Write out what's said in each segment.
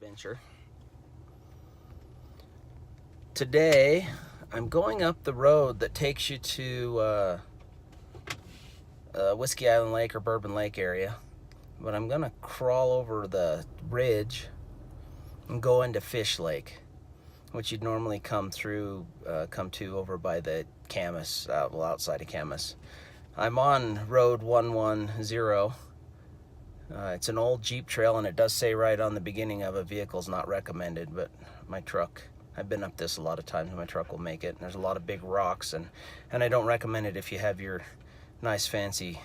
adventure. Today, I'm going up the road that takes you to Whiskey Island Lake or Bourbon Lake area, but I'm gonna crawl over the ridge and go into Fish Lake, which you'd normally come to over by the Camas, outside of Camas. I'm on Road 110. It's an old Jeep trail, and it does say right on the beginning of it, vehicles not recommended, but my truck, I've been up this a lot of times, and my truck will make it. And there's a lot of big rocks, and I don't recommend it if you have your nice fancy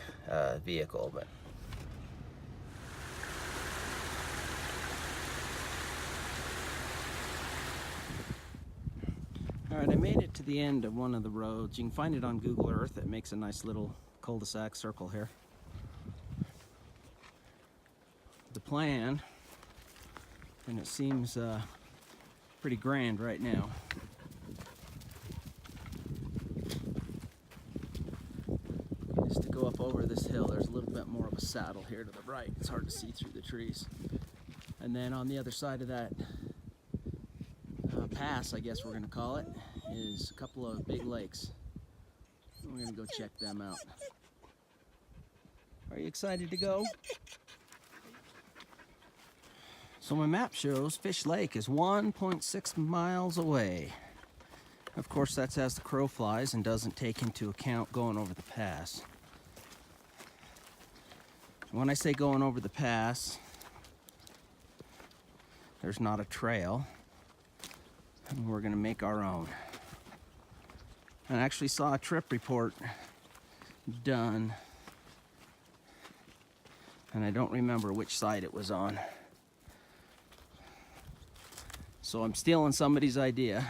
vehicle. But all right, I made it to the end of one of the roads. You can find it on Google Earth. It makes a nice little cul-de-sac circle here. The plan, and it seems pretty grand right now, is to go up over this hill. There's a little bit more of a saddle here to the right. It's hard to see through the trees. And then on the other side of that pass, I guess we're going to call it, is a couple of big lakes. We're going to go check them out. Are you excited to go? So my map shows Fish Lake is 1.6 miles away. Of course, that's as the crow flies and doesn't take into account going over the pass. When I say going over the pass, there's not a trail, and we're gonna make our own. I actually saw a trip report done, and I don't remember which side it was on. So I'm stealing somebody's idea.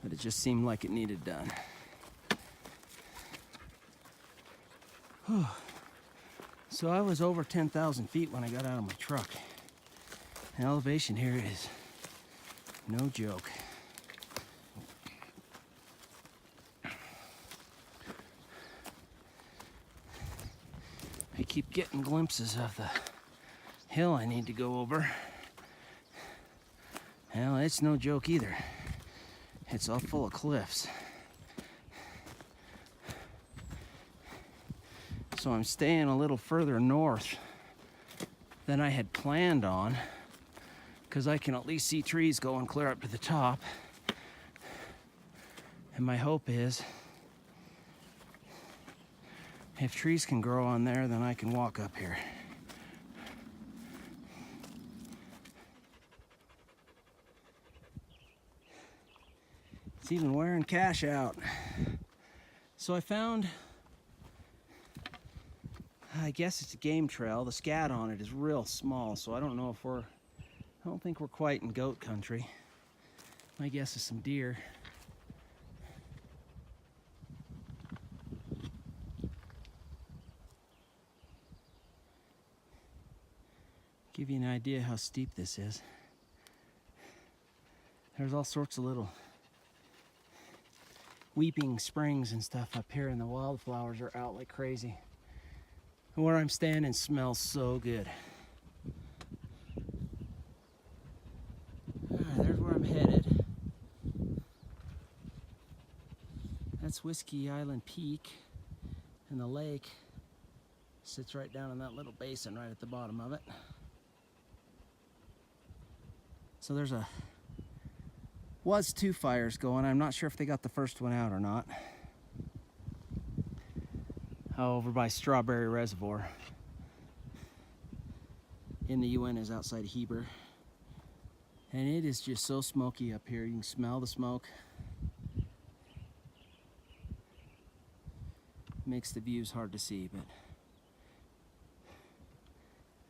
But it just seemed like it needed done. So I was over 10,000 feet when I got out of my truck. The elevation here is no joke. I keep getting glimpses of the hill I need to go over. Well, it's no joke either. It's all full of cliffs. So I'm staying a little further north than I had planned on, because I can at least see trees going clear up to the top. And my hope is, if trees can grow on there, then I can walk up here. It's even wearing cash out. So I found, I guess it's a game trail. The scat on it is real small, so I don't know if I don't think we're quite in goat country. My guess is some deer. Give you an idea how steep this is. There's all sorts of little weeping springs and stuff up here, and the wildflowers are out like crazy. And where I'm standing smells so good. All right, there's where I'm headed. That's Whiskey Island Peak, and the lake sits right down in that little basin right at the bottom of it. So was 2 fires going. I'm not sure if they got the first one out or not. Over by Strawberry Reservoir in the Uintas outside of Heber. And it is just so smoky up here. You can smell the smoke. Makes the views hard to see, but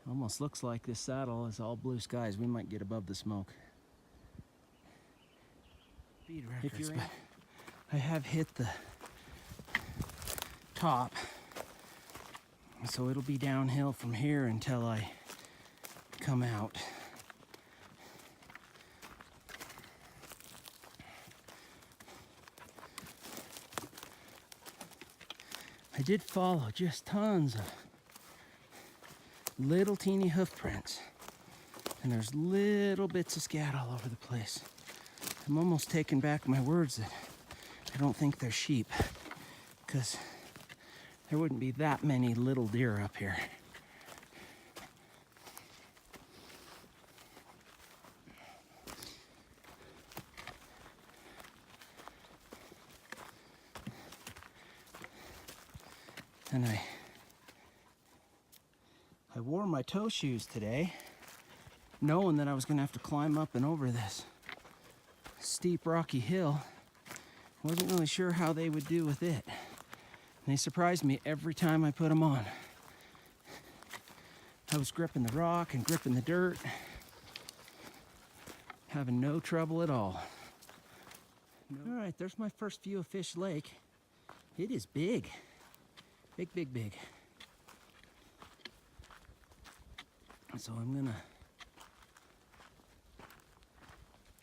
it almost looks like this saddle is all blue skies. We might get above the smoke. If you're in, I have hit the top, so it'll be downhill from here until I come out. I did follow just tons of little teeny hoof prints. And there's little bits of scat all over the place. I'm almost taking back my words that I don't think they're sheep, because there wouldn't be that many little deer up here. And I wore my toe shoes today, knowing that I was going to have to climb up and over this steep rocky hill. Wasn't really sure how they would do with it. And they surprised me every time I put them on. I was gripping the rock and gripping the dirt, having no trouble at all. All right, there's my first view of Fish Lake. It is big. Big, big, big. So I'm gonna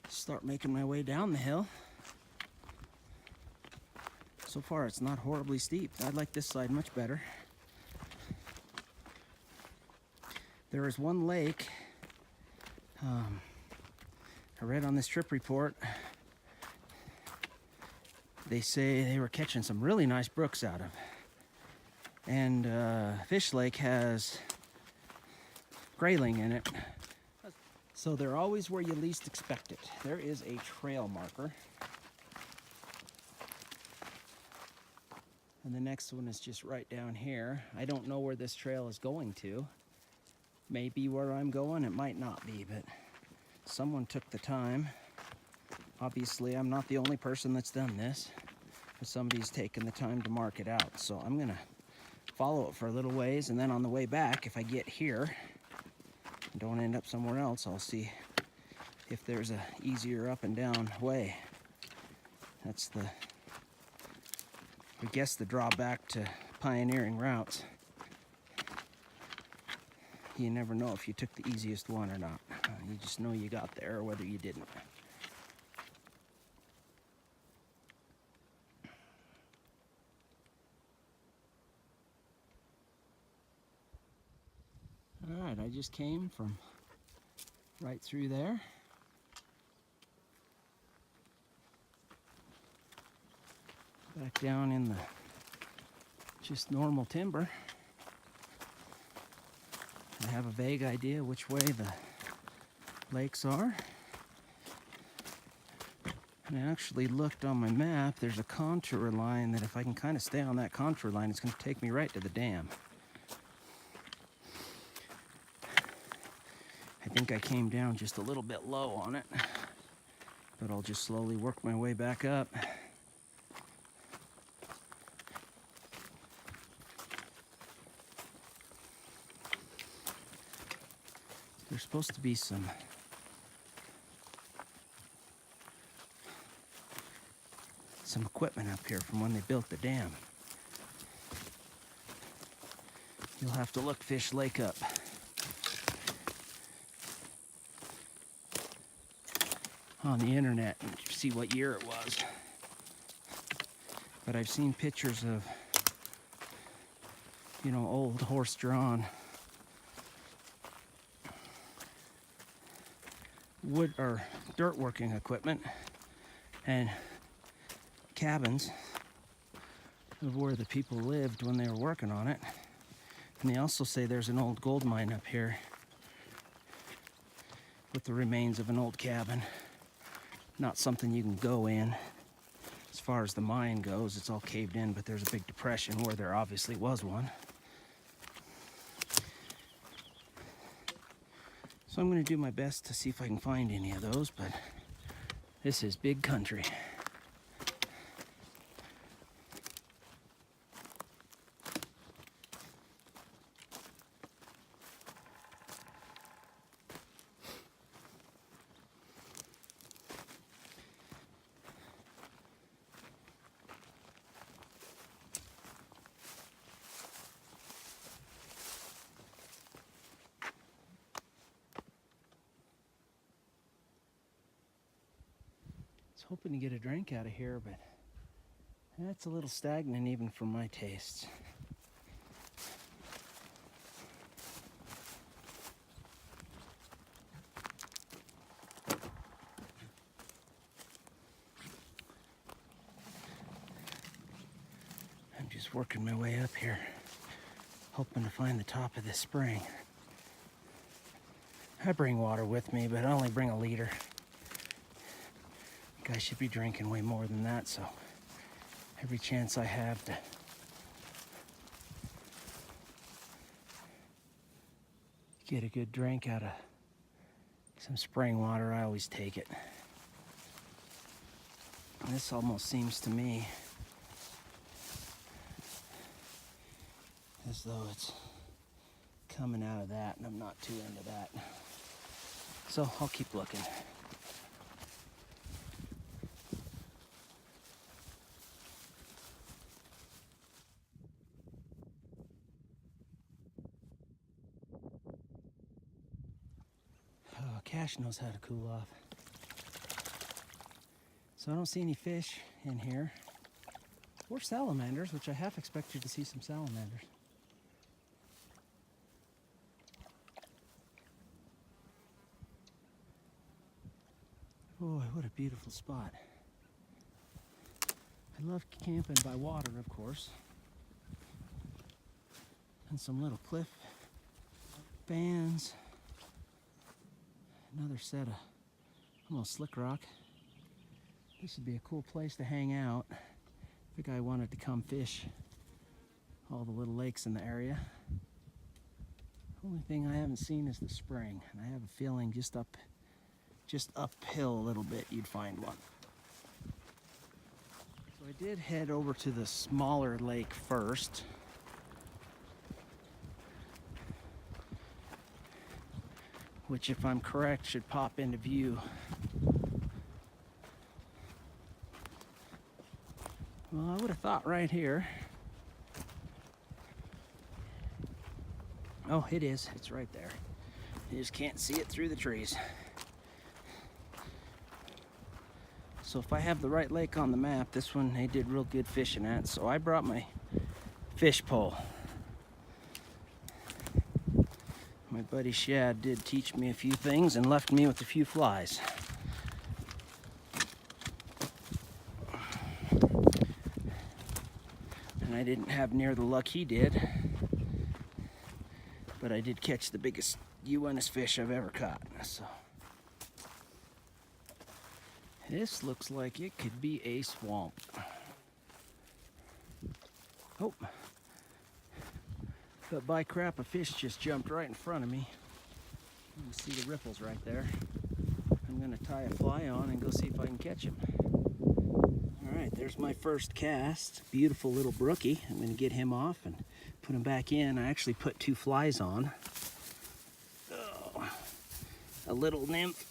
start making my way down the hill. So far it's not horribly steep. I like this side much better. There is one lake, I read on this trip report, they say they were catching some really nice brooks out of. And Fish Lake has Grayling in it. So they're always where you least expect it. There is a trail marker. And the next one is just right down here. I don't know where this trail is going to. Maybe where I'm going, it might not be, but someone took the time. Obviously, I'm not the only person that's done this, but somebody's taken the time to mark it out. So I'm gonna follow it for a little ways, and then on the way back, if I get here and don't end up somewhere else, I'll see if there's a easier up and down way. That's the, I guess, the drawback to pioneering routes. You never know if you took the easiest one or not. You just know you got there or whether you didn't. All right, I just came from right through there. Back down in the just normal timber. I have a vague idea which way the lakes are. And I actually looked on my map. There's a contour line that if I can kind of stay on that contour line, it's going to take me right to the dam. I think I came down just a little bit low on it, but I'll just slowly work my way back up. There's supposed to be some equipment up here from when they built the dam. You'll have to look Fish Lake up. On the internet and see what year it was. But I've seen pictures of, you know, old horse-drawn wood or dirt working equipment and cabins of where the people lived when they were working on it. And they also say there's an old gold mine up here with the remains of an old cabin. Not something you can go in. As far as the mine goes, it's all caved in, but there's a big depression where there obviously was one. So I'm going to do my best to see if I can find any of those, but this is big country. Hoping to get a drink out of here, but that's a little stagnant even for my tastes. just working my way up here, hoping to find the top of this spring. I bring water with me, but I only bring a liter. I should be drinking way more than that, so every chance I have to get a good drink out of some spring water, I always take it. And this almost seems to me as though it's coming out of that, and I'm not too into that. So I'll keep looking. Oh, Cash knows how to cool off. So I don't see any fish in here, or salamanders, which I half expected to see some salamanders. Boy, what a beautiful spot. I love camping by water, of course. And some little cliff bands. Another set of almost slick rock. This would be a cool place to hang out if a guy wanted to come fish all the little lakes in the area. Only thing I haven't seen is the spring, and I have a feeling just uphill a little bit you'd find one. So I did head over to the smaller lake first. Which, if I'm correct, should pop into view. Well, I would have thought right here. Oh, it is. It's right there. You just can't see it through the trees. So if I have the right lake on the map, this one they did real good fishing at. So I brought my fish pole. My buddy Shad did teach me a few things and left me with a few flies. And I didn't have near the luck he did, but I did catch the biggest Uinta fish I've ever caught. So this looks like it could be a swamp. Oh. But by crap, a fish just jumped right in front of me. You can see the ripples right there. I'm gonna tie a fly on and go see if I can catch him. All right, there's my first cast. Beautiful little brookie. I'm gonna get him off and put him back in. I actually put 2 flies on. Oh, a little nymph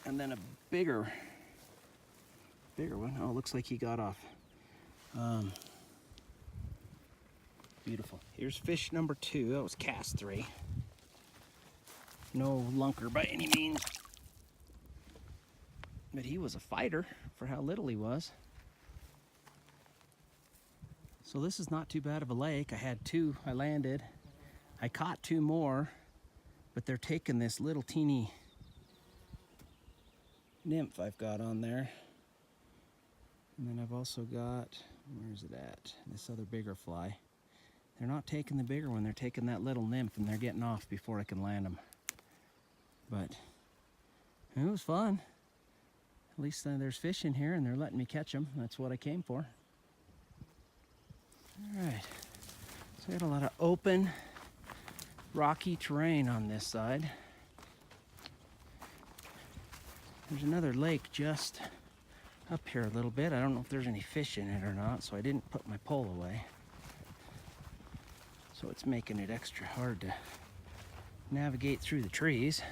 and then a bigger one. Oh, looks like he got off. Beautiful. Here's fish number 2. That was cast 3. No lunker by any means. But he was a fighter for how little he was. So this is not too bad of a lake. I had 2 I landed. I caught 2 more, but they're taking this little teeny nymph I've got on there. And then I've also got, where's it at? This other bigger fly. They're not taking the bigger one, they're taking that little nymph, and they're getting off before I can land them. But it was fun. At least there's fish in here and they're letting me catch them. That's what I came for. All right, so I got a lot of open, rocky terrain on this side. There's another lake just up here a little bit. I don't know if there's any fish in it or not, so I didn't put my pole away. So it's making it extra hard to navigate through the trees.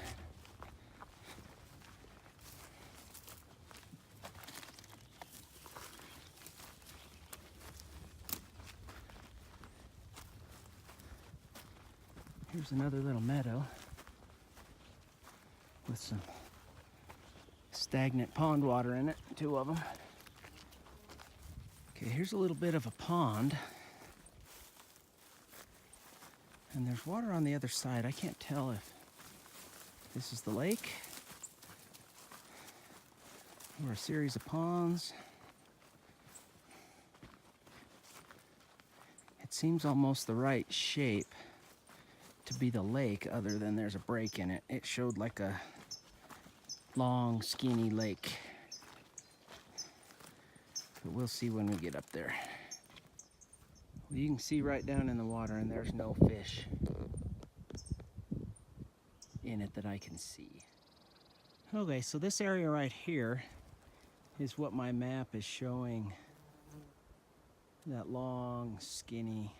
Here's another little meadow with some stagnant pond water in it, 2 of them. Okay, here's a little bit of a pond. And there's water on the other side. I can't tell if this is the lake or a series of ponds. It seems almost the right shape to be the lake, other than there's a break in it. It showed like a long, skinny lake. But we'll see when we get up there. Well, you can see right down in the water, and there's no fish in it that I can see. Okay, so this area right here is what my map is showing. That long, skinny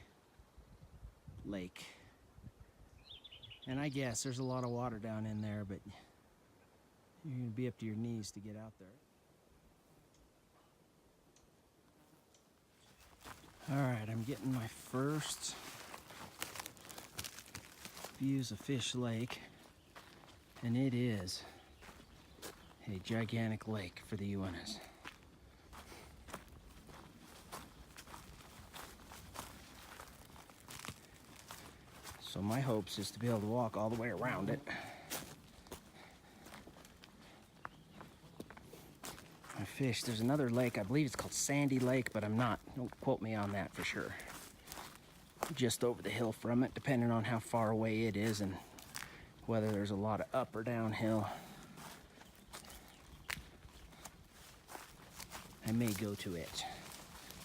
lake. And I guess there's a lot of water down in there, but you're gonna be up to your knees to get out there. All right, I'm getting my first views of Fish Lake, and it is a gigantic lake for the Uintas. So my hopes is to be able to walk all the way around it. I fish. There's another lake, I believe it's called Sandy Lake, but I'm not. Don't quote me on that for sure. Just over the hill from it, depending on how far away it is and whether there's a lot of up or downhill. I may go to it.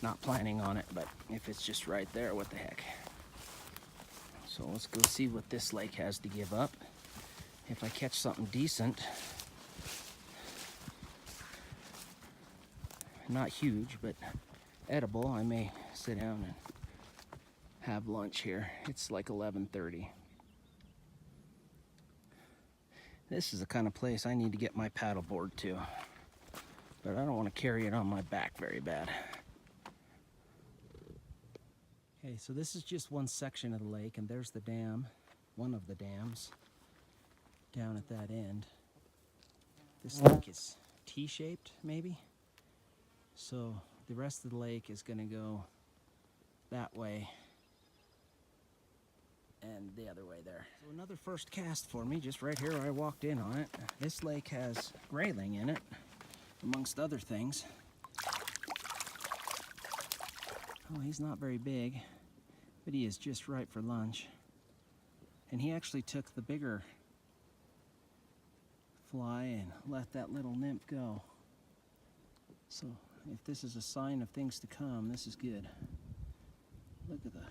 Not planning on it, but if it's just right there, what the heck. So let's go see what this lake has to give up. If I catch something decent, not huge, but edible, I may sit down and have lunch here. It's like 11:30. This is the kind of place I need to get my paddleboard to, but I don't want to carry it on my back very bad. Okay, so this is just one section of the lake, and there's the dam, one of the dams, down at that end. This lake is T-shaped, maybe? So the rest of the lake is going to go that way and the other way there. So another first cast for me, just right here where I walked in on it. This lake has grayling in it, amongst other things. Oh, he's not very big, but he is just right for lunch. And he actually took the bigger fly and let that little nymph go. So if this is a sign of things to come, this is good. Look at the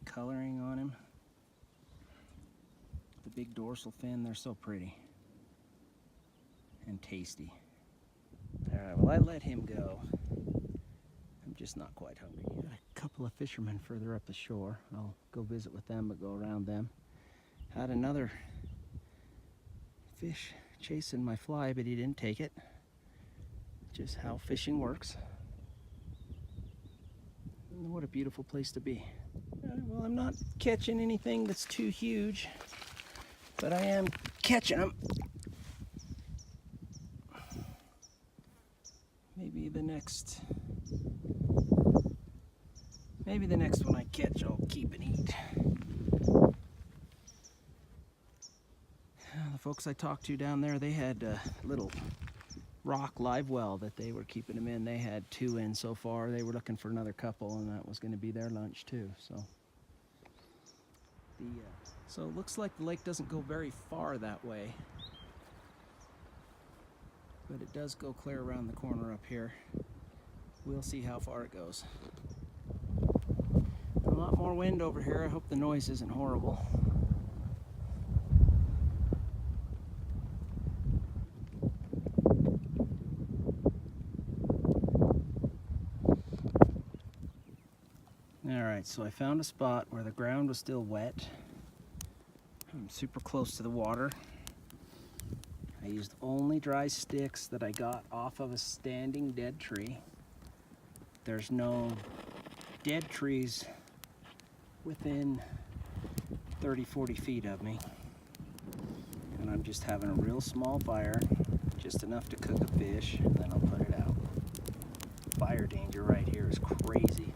coloring on him. The big dorsal fin, they're so pretty and tasty. All right, well, I let him go. I'm just not quite hungry. Got a couple of fishermen further up the shore. I'll go visit with them, but go around them. Had another fish chasing my fly, but he didn't take it. Just how fishing works. And what a beautiful place to be. Well, I'm not catching anything that's too huge, but I am catching them. Maybe the next one I catch, I'll keep and eat. The folks I talked to down there, they had a little rock live well that they were keeping them in. They had 2 in so far. They were looking for another couple, and that was going to be their lunch too. So it looks like the lake doesn't go very far that way, but it does go clear around the corner up here. We'll see how far it goes. A lot more wind over here. I hope the noise isn't horrible. Alright, so I found a spot where the ground was still wet. I'm super close to the water. I used only dry sticks that I got off of a standing dead tree. There's no dead trees within 30-40 feet of me. And I'm just having a real small fire, just enough to cook a fish, and then I'll put it out. Fire danger right here is crazy.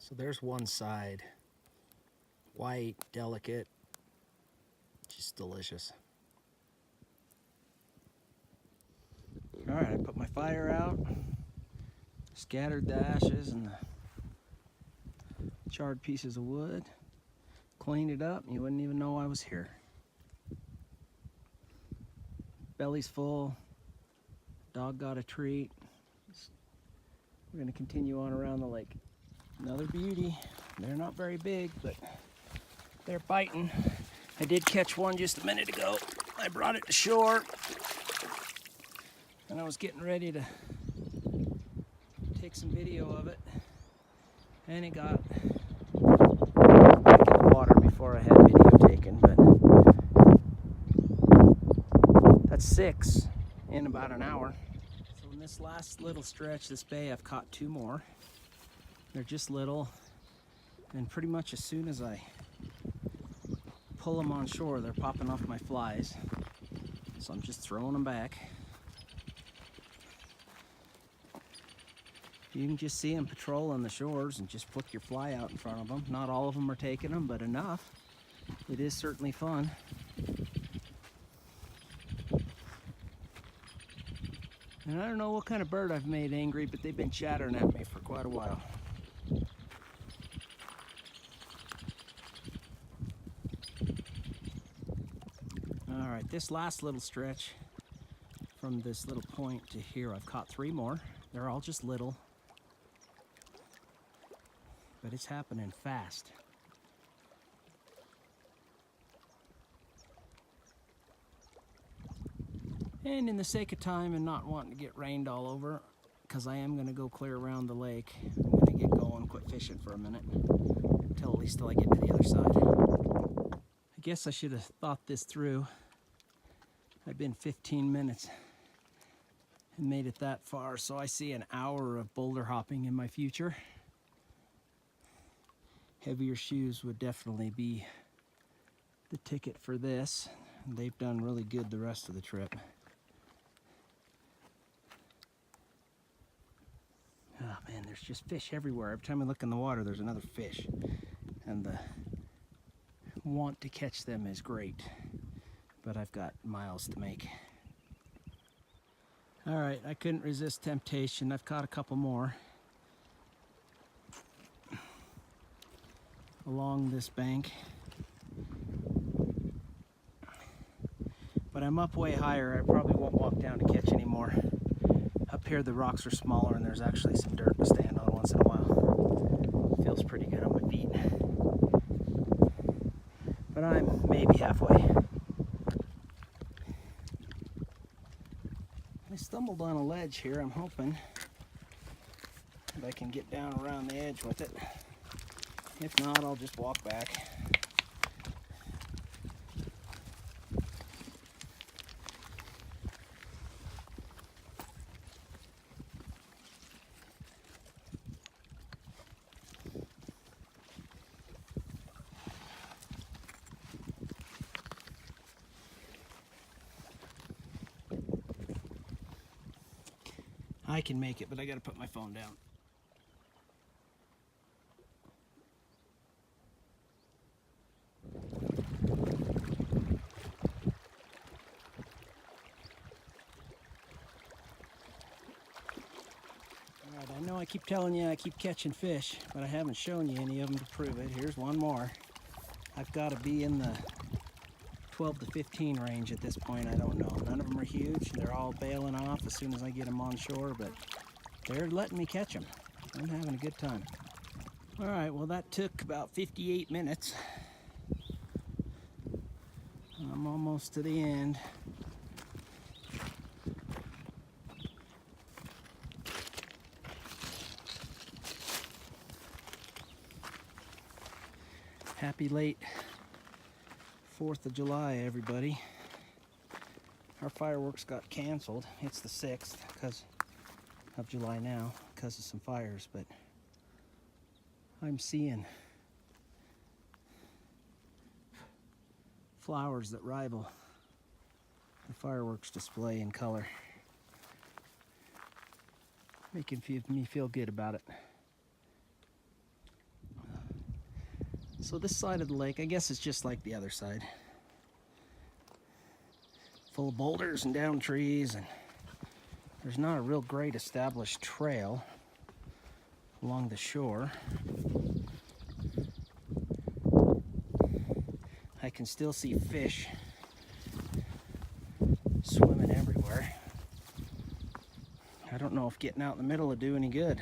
So there's one side, white, delicate, just delicious. All right, I put my fire out, scattered the ashes and the charred pieces of wood, cleaned it up, and you wouldn't even know I was here. Belly's full, dog got a treat. We're gonna continue on around the lake. Another beauty. They're not very big, but they're biting. I did catch one just a minute ago. I brought it to shore, and I was getting ready to take some video of it, and it got back in the water before I had video taken, but that's 6 in about an hour. So in this last little stretch, this bay, I've caught 2 more. They're just little, and pretty much as soon as I pull them on shore, they're popping off my flies. So I'm just throwing them back. You can just see them patrolling the shores and just flick your fly out in front of them. Not all of them are taking them, but enough. It is certainly fun. And I don't know what kind of bird I've made angry, but they've been chattering at me for quite a while. All right, this last little stretch from this little point to here, I've caught 3 more. They're all just little, but it's happening fast. And in the sake of time and not wanting to get rained all over, because I am going to go clear around the lake, I'm going to get going, quit fishing for a minute, until at least till I get to the other side. I guess I should have thought this through. I've been 15 minutes and made it that far, so I see an hour of boulder hopping in my future. Heavier shoes would definitely be the ticket for this. They've done really good the rest of the trip. Oh man, there's just fish everywhere. Every time I look in the water, there's another fish. And the want to catch them is great. But I've got miles to make. All right, I couldn't resist temptation. I've caught a couple more along this bank. But I'm up way higher. I probably won't walk down to catch any more. Up here the rocks are smaller and there's actually some dirt to stand on once in a while. Feels pretty good on my feet. But I'm maybe halfway. I stumbled on a ledge here. I'm hoping that I can get down around the edge with it. If not, I'll just walk back. I can make it, but I gotta put my phone down. Alright, I know I keep telling you I keep catching fish, but I haven't shown you any of them to prove it. Here's one more. I've got to be in the 12 to 15 range at this point. I don't know. None of them are huge. They're all bailing off as soon as I get them on shore, but they're letting me catch them. I'm having a good time. All right, well that took about 58 minutes. I'm almost to the end. Happy late 4th of July, everybody. Our fireworks got canceled. It's the 6th because of July now, because of some fires, but I'm seeing flowers that rival the fireworks display in color, making me feel good about it. So this side of the lake, I guess it's just like the other side. Full of boulders and down trees, and there's not a real great established trail along the shore. I can still see fish swimming everywhere. I don't know if getting out in the middle will do any good.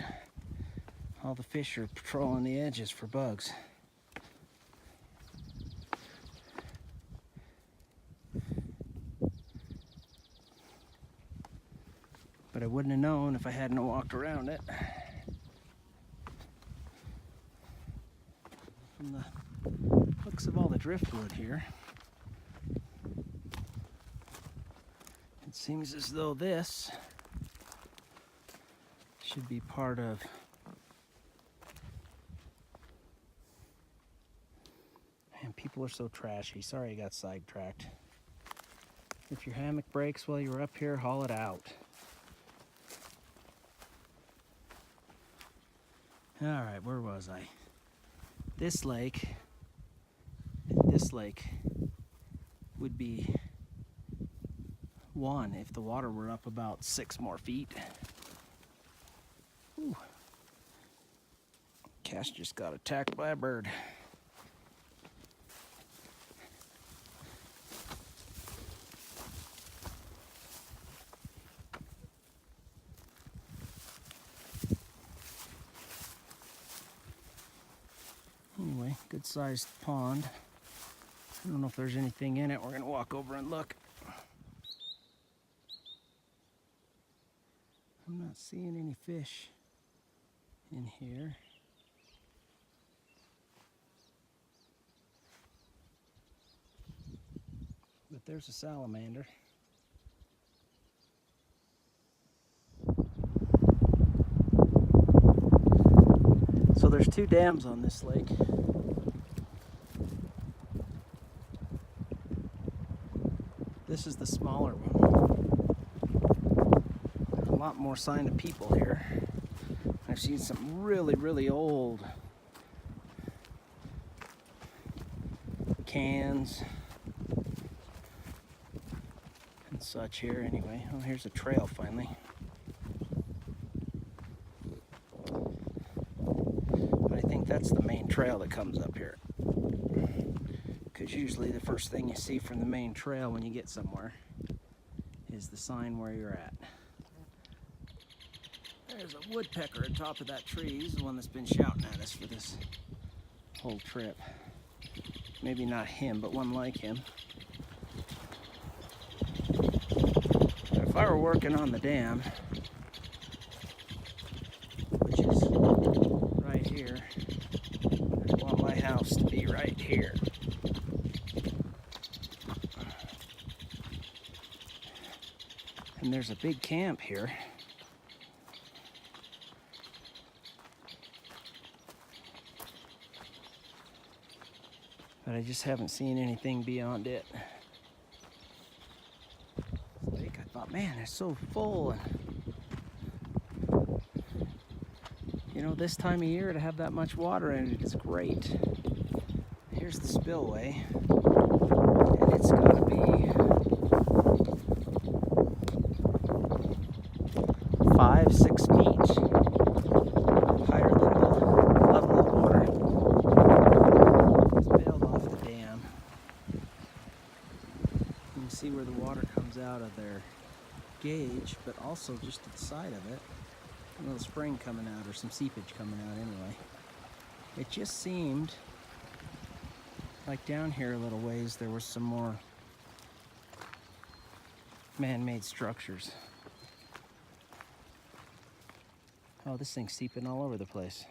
All the fish are patrolling the edges for bugs. But I wouldn't have known if I hadn't walked around it. From the looks of all the driftwood here, it seems as though this should be part of man, people are so trashy. Sorry I got sidetracked. If your hammock breaks while you were up here, haul it out. Alright, where was I? This lake would be one if the water were up about 6 more feet. Ooh. Cash just got attacked by a bird. Anyway, good sized pond. I don't know if there's anything in it. We're gonna walk over and look. I'm not seeing any fish in here. But there's a salamander. So there's 2 dams on this lake. This is the smaller one. There's a lot more sign of people here. I've seen some really, really old cans and such here anyway. Oh, here's a trail finally. But I think that's the main trail that comes up here. Because usually the first thing you see from the main trail when you get somewhere is the sign where you're at. There's a woodpecker on top of that tree. He's the one that's been shouting at us for this whole trip. Maybe not him, but one like him. But if I were working on the dam, which is right here, I want my house to be right here. And there's a big camp here. But I just haven't seen anything beyond it. This lake, I thought, man, it's so full. And, you know, this time of year to have that much water in it is great. Here's the spillway. And it's gotta be 5-6 feet higher than the level of water. It's bailed off the dam. You can see where the water comes out of their gauge, but also just to the side of it, a little spring coming out, or some seepage coming out anyway. It just seemed like down here a little ways there was some more man-made structures. Oh, this thing's seeping all over the place.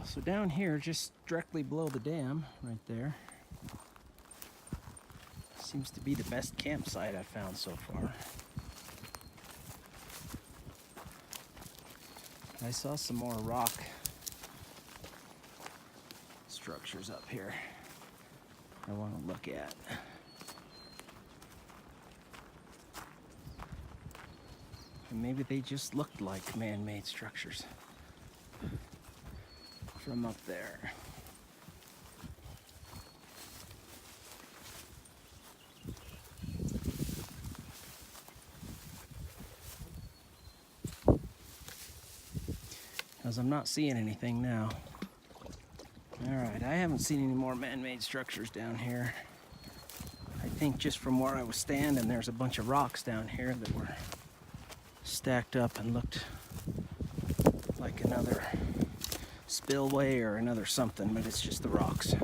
So down here, just directly below the dam, right there, seems to be the best campsite I've found so far. I saw some more rock structures up here I want to look at. And maybe they just looked like man-made structures from up there. Because I'm not seeing anything now. Alright, I haven't seen any more man-made structures down here. I think just from where I was standing, there's a bunch of rocks down here that were stacked up and looked like another spillway or another something, but it's just the rocks.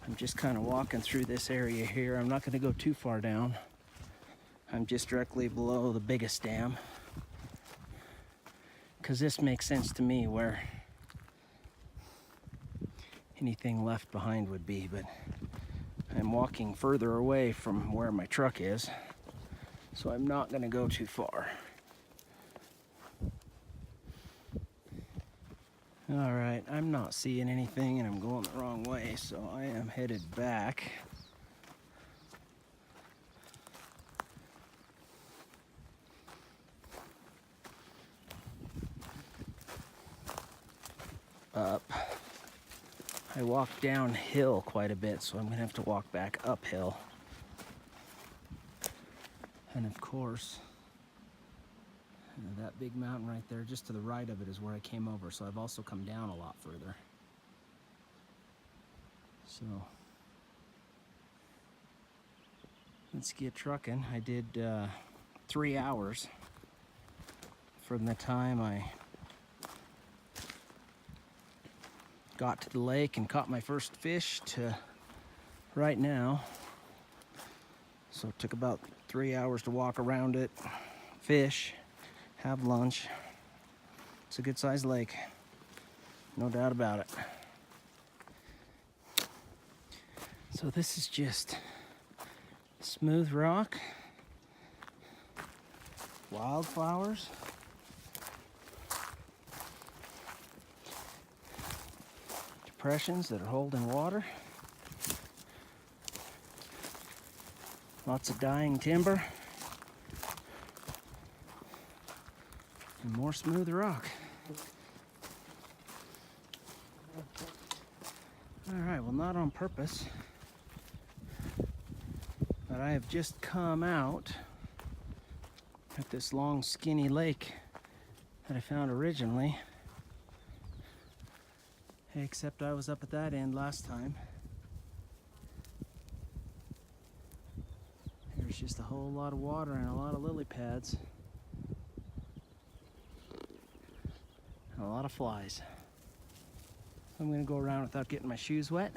I'm just kind of walking through this area here. I'm not going to go too far down. I'm just directly below the biggest dam, because this makes sense to me where anything left behind would be, but I'm walking further away from where my truck is, so I'm not going to go too far. Alright, I'm not seeing anything and I'm going the wrong way, so I am headed back. Up. I walked downhill quite a bit, so I'm going to have to walk back uphill. And of course, that big mountain right there, just to the right of it, is where I came over, so I've also come down a lot further. So, let's get trucking. I did 3 hours from the time I got to the lake and caught my first fish to right now. So it took about 3 hours to walk around it, fish, have lunch. It's a good sized lake, no doubt about it. So this is just smooth rock, wildflowers, depressions that are holding water, lots of dying timber, and more smooth rock. All right, well, not on purpose, but I have just come out at this long, skinny lake that I found originally. Except I was up at that end last time. There's just a whole lot of water and a lot of lily pads. And a lot of flies. I'm gonna go around without getting my shoes wet.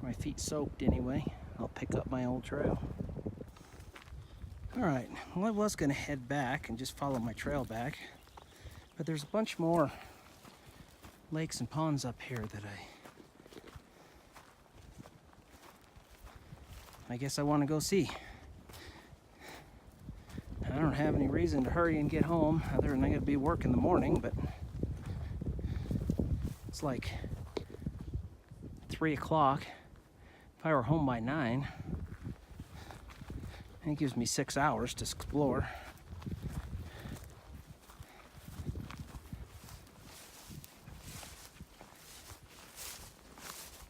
My feet soaked anyway. I'll pick up my old trail. All right, well, I was gonna head back and just follow my trail back, but there's a bunch more lakes and ponds up here that I guess I want to go see. I don't have any reason to hurry and get home other than I gotta be working in the morning, but it's like 3 o'clock. If I were home by 9, it gives me 6 hours to explore.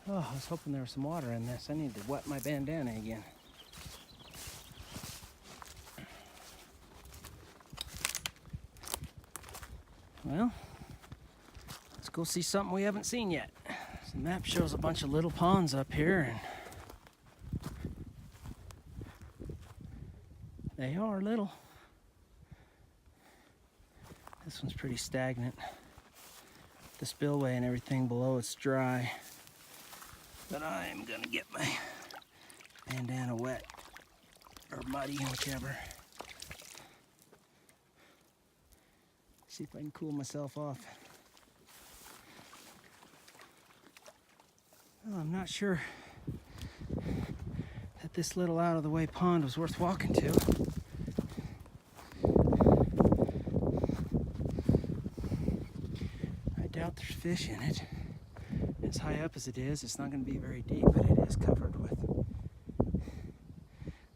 Oh, I was hoping there was some water in this. I need to wet my bandana again. Well, let's go see something we haven't seen yet. The map shows a bunch of little ponds up here, and they are little. This one's pretty stagnant. The spillway and everything below it's dry. But I'm gonna get my bandana wet, or muddy, whichever. See if I can cool myself off. Well, I'm not sure that this little out-of-the-way pond was worth walking to. I doubt doubt there's fish in it. As high up as it is, it's not going to be very deep, but it is covered with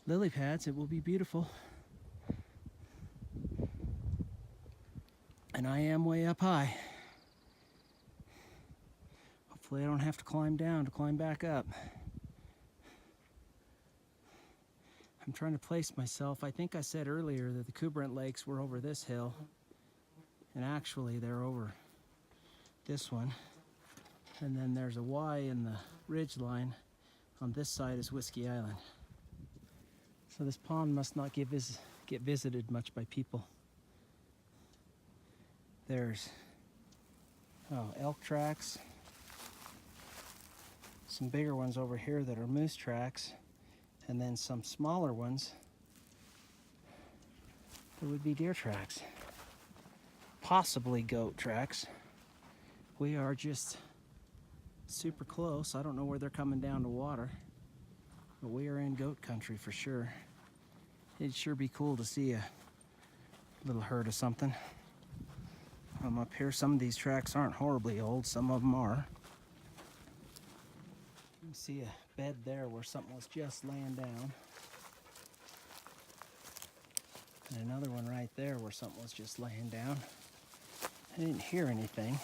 lily pads. It will be beautiful. And I am way up high. Hopefully I don't have to climb down to climb back up. I'm trying to place myself. I think I said earlier that the Kubrent Lakes were over this hill, and actually they're over this one. And then there's a Y in the ridge line. On this side is Whiskey Island. So this pond must not get visited much by people. There's elk tracks. Some bigger ones over here that are moose tracks. And then some smaller ones that would be deer tracks. Possibly goat tracks. We are just super close. I don't know where they're coming down to water, but we are in goat country for sure. It'd sure be cool to see a little herd of something. I'm up here. Some of these tracks aren't horribly old. Some of them are. You can see a bed there where something was just laying down. And another one right there where something was just laying down. I didn't hear anything.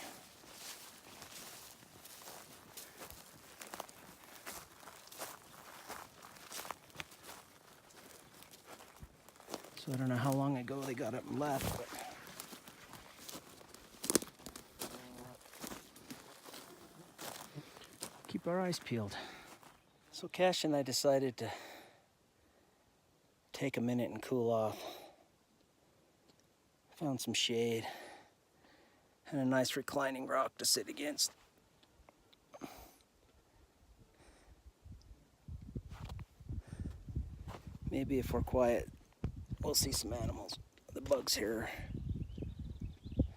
So I don't know how long ago they got up and left, but keep our eyes peeled. So Cash and I decided to take a minute and cool off. Found some shade and a nice reclining rock to sit against. Maybe if we're quiet, we'll see some animals. The bugs here are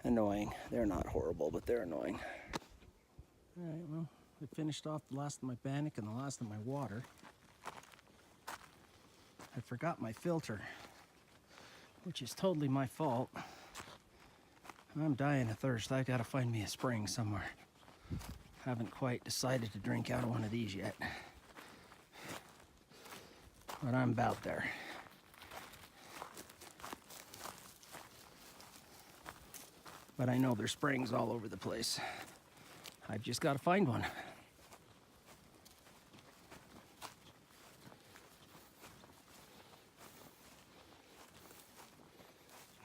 annoying. They're not horrible, but they're annoying. All right, well, I finished off the last of my bannock and the last of my water. I forgot my filter, which is totally my fault. I'm dying of thirst. I gotta find me a spring somewhere. Haven't quite decided to drink out of one of these yet, but I'm about there. But I know there's springs all over the place. I've just got to find one.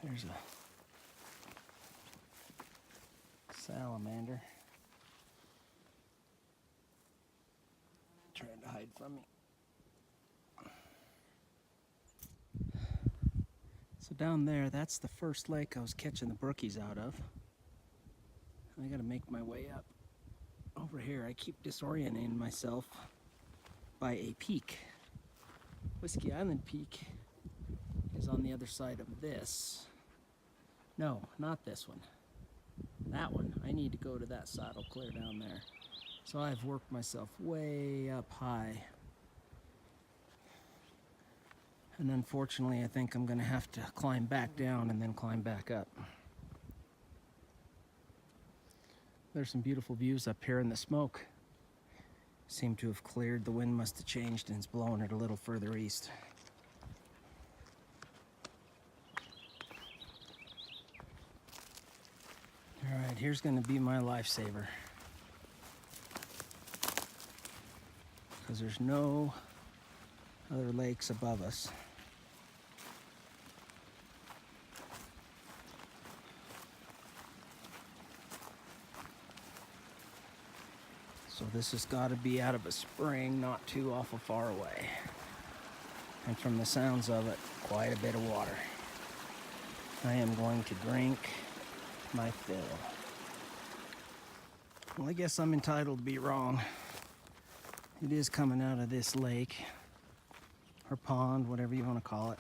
There's a salamander trying to hide from me. So down there, that's the first lake I was catching the brookies out of. I gotta make my way up. Over here, I keep disorienting myself by a peak. Whiskey Island Peak is on the other side of this. No, not this one. That one. I need to go to that saddle clear down there. So I've worked myself way up high. And unfortunately, I think I'm gonna have to climb back down and then climb back up. There's some beautiful views up here in the smoke. Seem to have cleared. The wind must have changed and it's blowing it a little further east. All right, here's gonna be my lifesaver. Because there's no other lakes above us. So this has got to be out of a spring not too awful far away. And from the sounds of it, quite a bit of water. I am going to drink my fill. Well, I guess I'm entitled to be wrong. It is coming out of this lake, or pond, whatever you want to call it.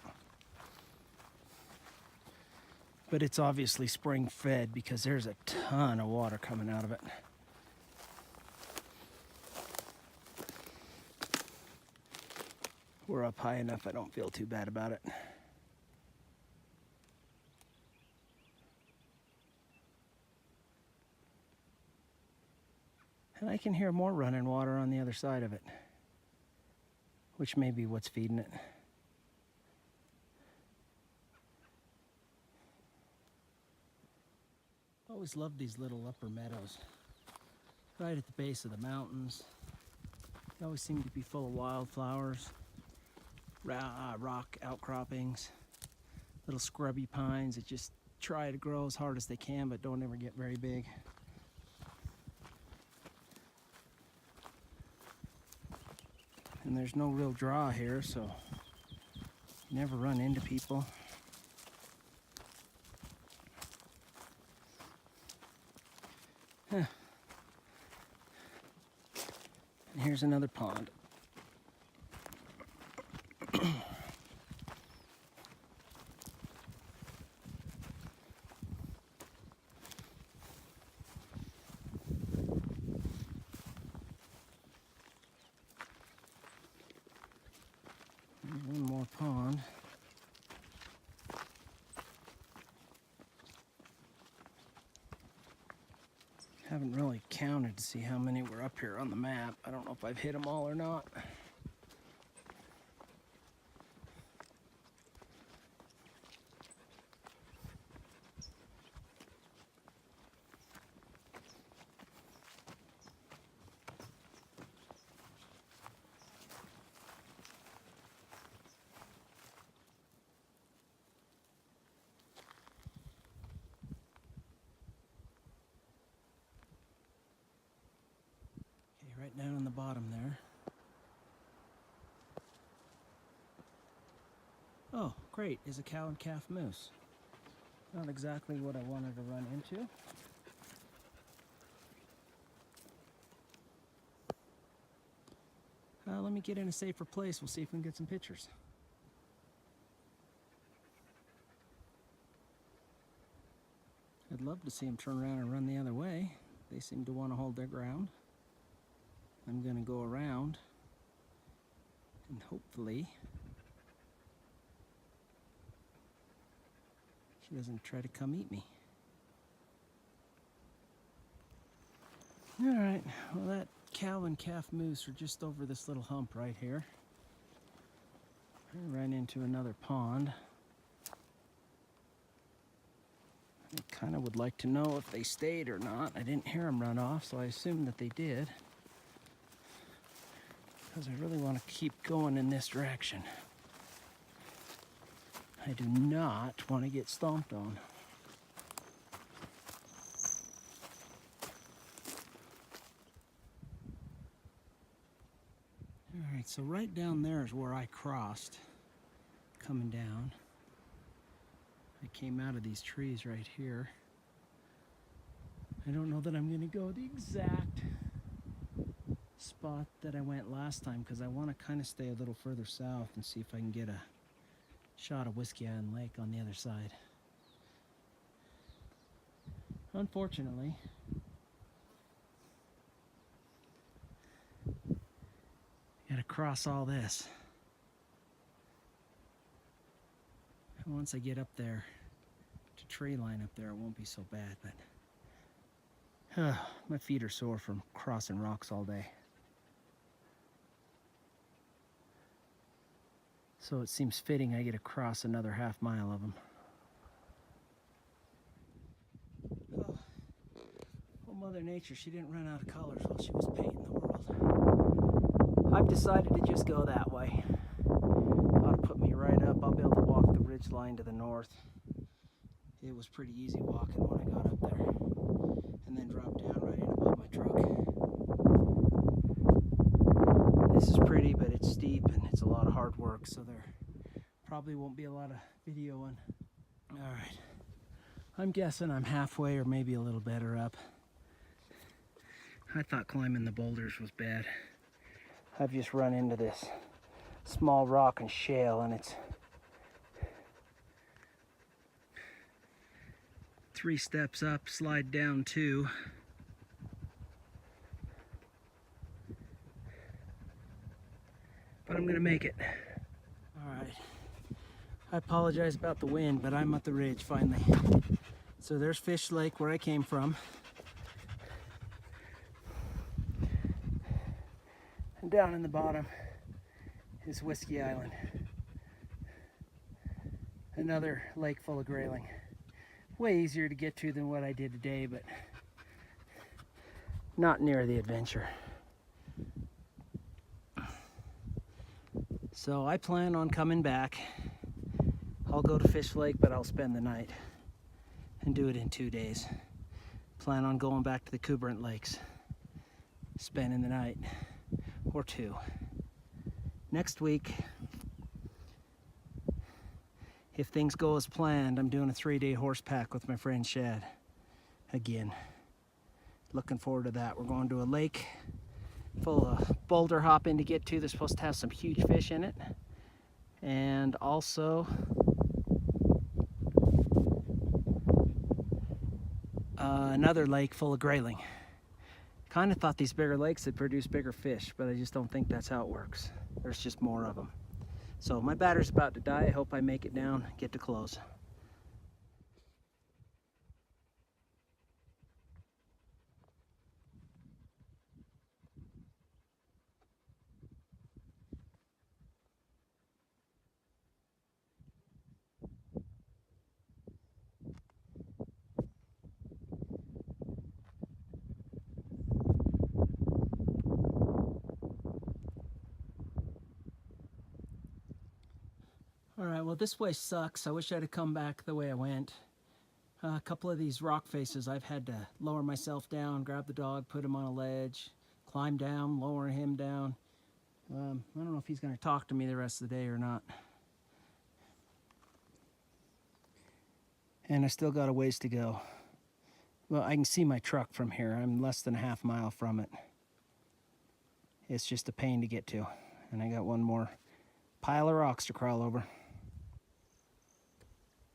But it's obviously spring fed because there's a ton of water coming out of it. We're up high enough, I don't feel too bad about it. And I can hear more running water on the other side of it, which may be what's feeding it. Always loved these little upper meadows, right at the base of the mountains. They always seem to be full of wildflowers, rock outcroppings, little scrubby pines that just try to grow as hard as they can but don't ever get very big. And there's no real draw here, so you never run into people. Huh. And here's another pond. One more pond. Haven't really counted to see how many were up here on the map. I don't know if I've hit them all or not. Right down on the bottom there. Oh, great, is a cow and calf moose. Not exactly what I wanted to run into. Let me get in a safer place. We'll see if we can get some pictures. I'd love to see them turn around and run the other way. They seem to want to hold their ground. I'm going to go around and hopefully she doesn't try to come eat me. All right, well, that cow and calf moose are just over this little hump right here. I ran into another pond. I kind of would like to know if they stayed or not. I didn't hear them run off, so I assumed that they did, because I really want to keep going in this direction. I do not want to get stomped on. All right, so right down there is where I crossed coming down. I came out of these trees right here. I don't know that I'm going to go the exact spot that I went last time, because I want to kind of stay a little further south and see if I can get a shot of Whiskey Island Lake on the other side. Unfortunately, gotta cross all this. And once I get up there to tree line up there, it won't be so bad, but my feet are sore from crossing rocks all day. So it seems fitting I get to cross another half mile of them. Oh, well, Mother Nature, she didn't run out of colors while she was painting the world. I've decided to just go that way. Ought to put me right up. I'll be able to walk the ridge line to the north. It was pretty easy walking when I got up there. And then drop down right in above my truck. This is pretty, but it's steep and it's a lot of hard work, so there probably won't be a lot of videoing. All right, I'm guessing I'm halfway or maybe a little better up. I thought climbing the boulders was bad. I've just run into this small rock and shale, and it's 3 steps up, slide down 2. But I'm gonna make it. All right. I apologize about the wind, but I'm at the ridge finally. So there's Fish Lake where I came from. And down in the bottom is Whiskey Island. Another lake full of grayling. Way easier to get to than what I did today, but not near the adventure. So I plan on coming back. I'll go to Fish Lake, but I'll spend the night and do it in 2 days. Plan on going back to the Lake-Uinta lakes, spending the night or 2. Next week, if things go as planned, I'm doing a 3-day horse pack with my friend Shad again. Looking forward to that. We're going to a lake full of boulder hopping to get to. They're supposed to have some huge fish in it. And also another lake full of grayling. Kind of thought these bigger lakes would produce bigger fish, but I just don't think that's how it works. There's just more of them. So my battery's about to die. I hope I make it down, get to close. All right, well, this way sucks. I wish I'd have come back the way I went. A couple of these rock faces, I've had to lower myself down, grab the dog, put him on a ledge, climb down, lower him down. I don't know if he's gonna talk to me the rest of the day or not. And I still got a ways to go. Well, I can see my truck from here. I'm less than a half mile from it. It's just a pain to get to. And I got one more pile of rocks to crawl over.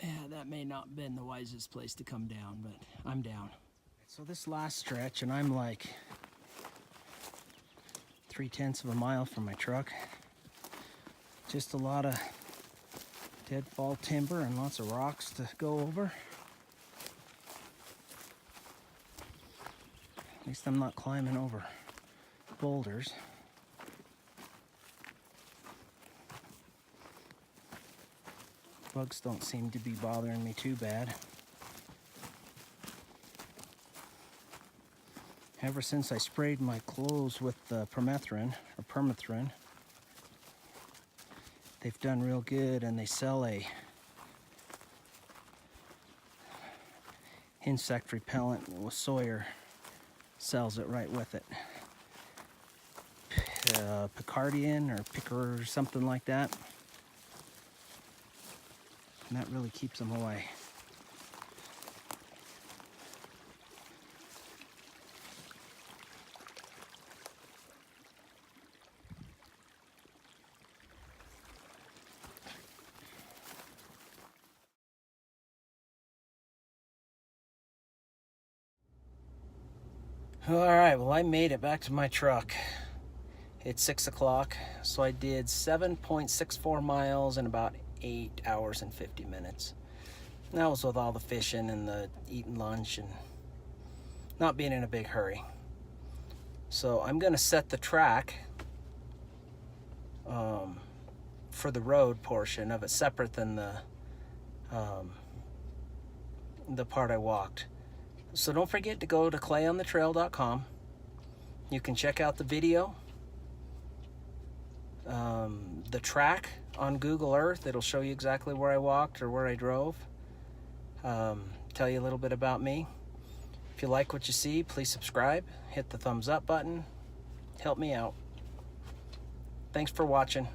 Yeah, that may not have been the wisest place to come down, but I'm down. So this last stretch, and I'm like 3/10 of a mile from my truck. Just a lot of deadfall timber and lots of rocks to go over. At least I'm not climbing over boulders. Bugs don't seem to be bothering me too bad. Ever since I sprayed my clothes with permethrin, they've done real good, and they sell a insect repellent with Sawyer sells it right with it. Picardian or Picker or something like that. And that really keeps them away. All right, well, I made it back to my truck. It's 6 o'clock, so I did 7.64 miles in about 8 hours and 50 minutes. And that was with all the fishing and the eating lunch and not being in a big hurry. So I'm gonna set the track for the road portion of it separate than the part I walked. So don't forget to go to clayonthetrail.com. You can check out the video, the track on Google Earth. It'll show you exactly where I walked or where I drove. Tell you a little bit about me. If you like what you see, please subscribe, hit the thumbs up button, help me out. Thanks for watching.